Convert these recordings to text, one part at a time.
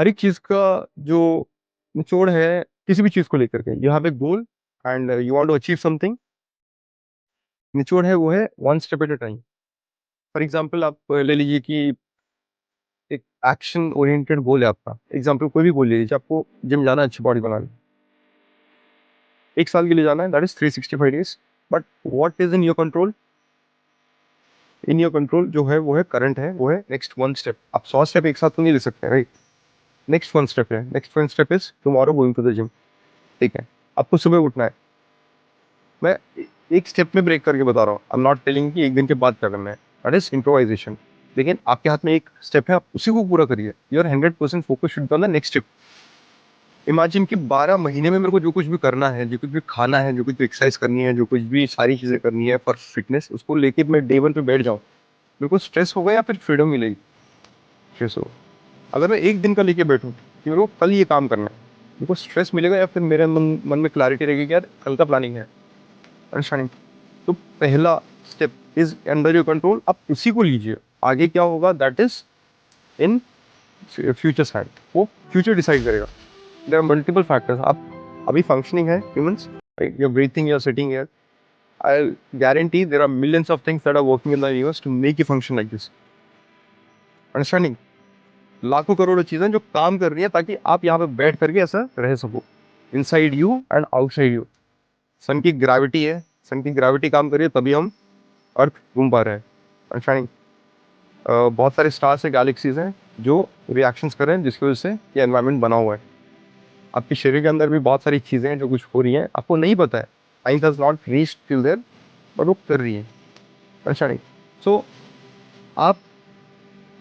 हर एक चीज का जो निचोड़ है, किसी भी चीज को लेकर के, you have a goal and you want to achieve something. निचोड़ है वो है one step at a time. For example आप ले लीजिए कि एक एक्शन ओरिएंटेड गोल है आपका। एग्जाम्पल कोई भी गोल ले लीजिए, आपको जिम जाना है, अच्छी बॉडी बनानी, 1 साल के लिए जाना है, that is 365 days. But what is in your control? In your control जो है वो है करंट है, वो है नेक्स्ट वन स्टेप। आप 100 स्टेप एक साथ तो नहीं ले सकते, राइट? नेक्स्ट वन स्टेप है, next one step is tomorrow going to the gym. ठीक है, आपको सुबह उठना है। मैं एक स्टेप में ब्रेक करके बता रहा हूँ, आई एम नॉट टेलिंग कि एक दिन के बाद क्या करना है, दैट इज इम्प्रोवाइजेशन। लेकिन आपके हाथ में एक स्टेप है, आप उसी को पूरा करिए। Your 100% focus should be on the next step. Imagine कि 12 महीने में मेरे को जो कुछ भी करना है, जो कुछ भी खाना है, जो कुछ भी एक्सरसाइज करनी है, जो कुछ भी सारी चीजें करनी है फॉर फिटनेस, उसको लेके मैं डे 1 पे बैठ जाऊँ, मेरे को स्ट्रेस होगा या फिर फ्रीडम मिलेगी? स्ट्रेस हो। अगर मैं एक दिन का लेके बैठूं कि मेरे को कल ये काम करना है, मेरे को स्ट्रेस मिलेगा या फिर मेरे मन में क्लैरिटी रहेगी कि यार कल का प्लानिंग है। अंडरस्टैंडिंग? तो पहला step is under your control, आप उसी को लीजिए। आगे क्या होगा that is in future side, वो फ्यूचर डिसाइड करेगा। There are multiple factors. आप अभी फंक्शनिंग है humans, you are breathing, you are sitting here, I guarantee there are millions of things that are working in the universe to make you function like this. Understanding? लाखों करोड़ों चीजें जो काम कर रही है ताकि आप यहाँ पे बैठ करके ऐसा रह सको, inside you and outside you. Sun की ग्रेविटी है, सन की ग्रेविटी काम कर रही है तभी हम अर्थ घूम पा रहे हैं। अंडरस्टैंडिंग? बहुत सारे स्टार्स है, गैलेक्सीज हैं जो रिएक्शंस कर रहे हैं, जिसकी वजह से ये एनवायरनमेंट बना हुआ है। आपके शरीर के अंदर भी बहुत सारी चीजें हैं जो कुछ हो रही हैं, आपको नहीं पता है, science has not reached till there, but वो कर रही है। अंडरस्टैंडिंग? सो आप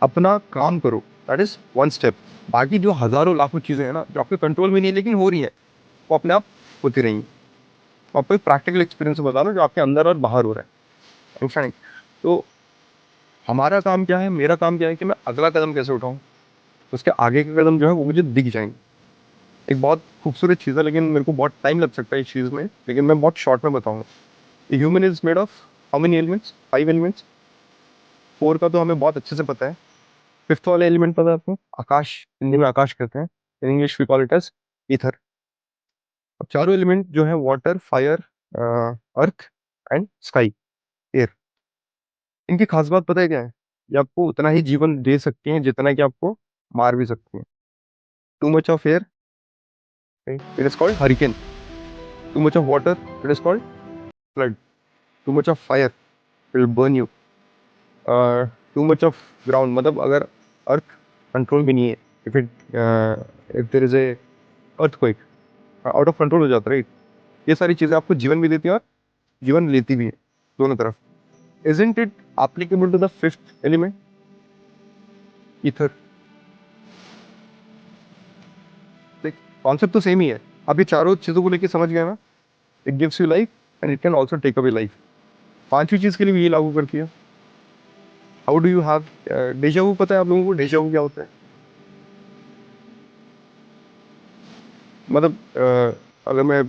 अपना काम करो, दैट इज वन स्टेप। बाकी जो हजारों लाखों चीजें हैं ना जो आपके कंट्रोल में नहीं है लेकिन हो रही है, वो अपने आप होती रहेंगी। तो आपको एक प्रैक्टिकल एक्सपीरियंस बता रहा हूँ जो आपके अंदर और बाहर हो रहा है। अंडरस्टैंडिंग? तो हमारा काम क्या है, मेरा काम क्या है कि मैं अगला कदम कैसे उठाऊं, उसके आगे के कदम जो है वो मुझे दिख जाएंगे। एक बहुत खूबसूरत चीज़ है, लेकिन मेरे को बहुत टाइम लग सकता है इस चीज़ में, लेकिन मैं बहुत शॉर्ट में बताऊंगा। Human is made of how many elements? 5 elements. 4 का तो हमें बहुत अच्छे से पता है। फिफ्थ वाला एलिमेंट पता है आपको? आकाश, हिंदी में आकाश कहते हैं, in English we call it as ether. अब चारों एलिमेंट जो है water, fire, earth and sky, air, इनकी खास बात पता है क्या है? ये आपको उतना ही जीवन दे सकती हैं जितना कि आपको मार भी सकती हैं। Too much of air, it is called hurricane. Too much of water, it is called flood. Too much of fire will burn you. Too much of ground, मतलब अगर अर्थ कंट्रोल भी नहीं है, if there is a earthquake, out of control हो जाता है, right? ये सारी चीजें आपको जीवन भी देती हैं और जीवन लेती भी है, दोनों तरफ। Isn't it applicable to the fifth element, ether? देख, कॉन्सेप्ट तो सेम ही है। आप ये चारों चीजों को लेके समझ गए ना? It gives you life and it can also take away life. पांचवी चीज के लिए भी ये लागू करती है। How do you have deja vu? पता है आप लोगों को डेजा वू क्या होता है? मतलब अगर मैं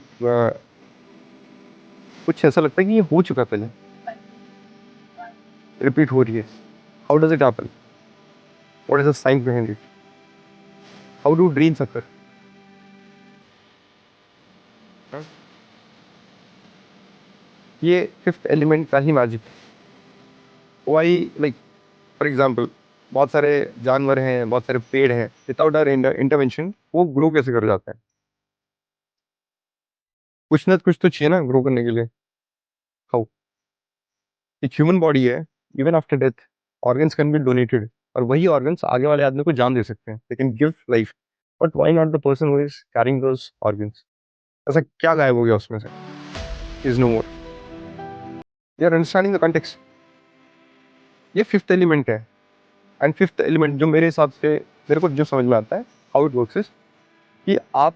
कुछ ऐसा लगता है कि ये हो चुका पहले, रिपीट हो रही है। How does it happen? What is the science behind it? How do dreams occur? ये फिफ्थ एलिमेंट का ही magic. Why, like for example, बहुत सारे जानवर हैं, बहुत सारे पेड़ हैं, विदाउट आवर इंटरवेंशन वो ग्रो कैसे कर जाते हैं? कुछ ना कुछ तो चाहिए ना ग्रो करने के लिए। हाउ? एक ह्यूमन बॉडी है, even after death organs can be donated, और वही ऑर्गन्स आगे वाले आदमी को जान दे सकते हैं, they can give life. But why not the person who is carrying those organs? ऐसा क्या गायब हो गया उसमें से? Is no more. They are understanding the context. ये फिफ्थ एलिमेंट है। एंड फिफ्थ एलिमेंट जो मेरे हिसाब से, मेरे को जो समझ में आता है हाउ इट वर्क्स इज कि आप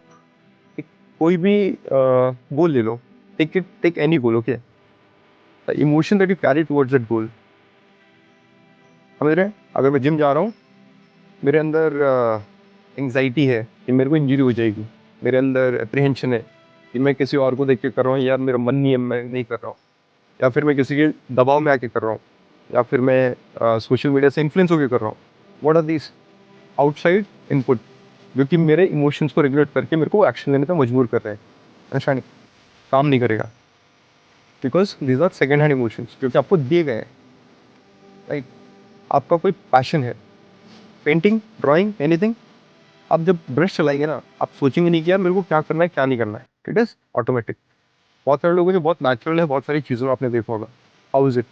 एक कोई भी गोल ले लो, take any goal, okay? The emotion that you carry towards that goal, समझ रहे हैं? अगर मैं जिम जा रहा हूँ, मेरे अंदर एंग्जाइटी है कि मेरे को इंजरी हो जाएगी, मेरे अंदर अप्रीहेंशन है कि मैं किसी और को देख के कर रहा हूँ, यार मेरा मन नहीं है, मैं नहीं कर रहा हूँ, या फिर मैं किसी के दबाव में आके कर रहा हूँ, या फिर मैं सोशल मीडिया से इन्फ्लुएंस होकर कर रहा हूँ। What are these? Outside input. जो कि मेरे इमोशंस को रेगुलेट करके मेरे को एक्शन लेने पर मजबूर कर रहे हैं। ऐसा नहीं, काम नहीं करेगा, because these are second hand emotions क्योंकि आपको दिए गए हैं। राइट, आपका कोई पैशन है, पेंटिंग, ड्राइंग, एनीथिंग, आप जब ब्रश चलाएंगे ना, आप सोचेंगे नहीं कि यार मेरे को क्या करना है क्या नहीं करना है, इट इज ऑटोमेटिक। बहुत सारे लोगों के बहुत नेचुरल है, बहुत सारी चीज़ों में आपने देखा होगा। हाउ इज इट,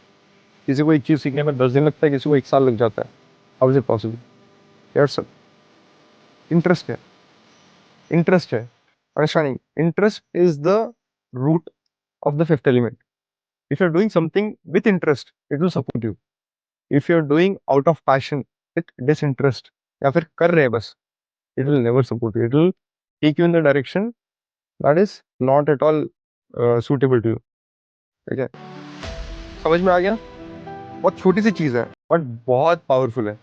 किसी को एक चीज़ सीखने में 10 दिन लगता है, किसी को 1 साल लग जाता है। How is it possible? यार सर, इंटरेस्ट है, इंटरेस्ट है, understanding. Interest is the root of the fifth element. If you are doing something with interest, it will support you. If you are doing out of passion with disinterest, या फिर कर रहे हैं बस, it will never support you, it will take you in the direction that is not at all suitable to you. ठीक है, समझ में आ गया? बहुत छोटी सी चीज़ है बट बहुत पावरफुल है।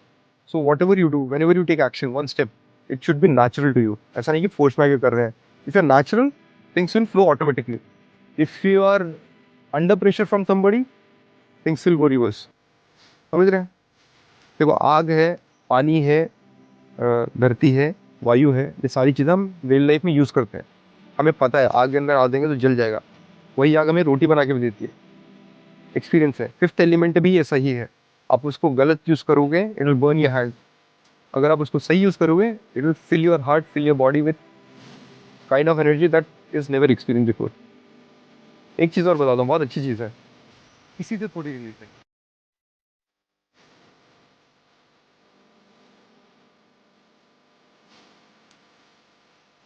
So whatever you do, whenever you take action, one step, it should be natural to you. ऐसा नहीं कि फोर्स में आके कर रहे हैं। If you are natural, things will flow automatically. If you are under pressure from somebody, things will go reverse. समझ रहे हैं? देखो, आग है, पानी है, धरती है, वायु है, ये सारी चीज़ें हम रियल लाइफ में यूज़ करते हैं। हमें पता है आग के अंदर आ देंगे तो जल जाएगा। वही आग हमें रोटी बना के भी देती है। एक्सपीरियंस है। फिफ्थ एलिमेंट भी ऐसा ही है। आप उसको गलत यूज़ करोगे, it will burn your hand. अगर आप उसको सही यूज़ करोगे, it will fill your heart, fill your body with kind of energy that is never experience before. एक चीज़ और बता दूँ, बहुत अच्छी चीज़ है, इसी से थोड़ी रिलेटेड।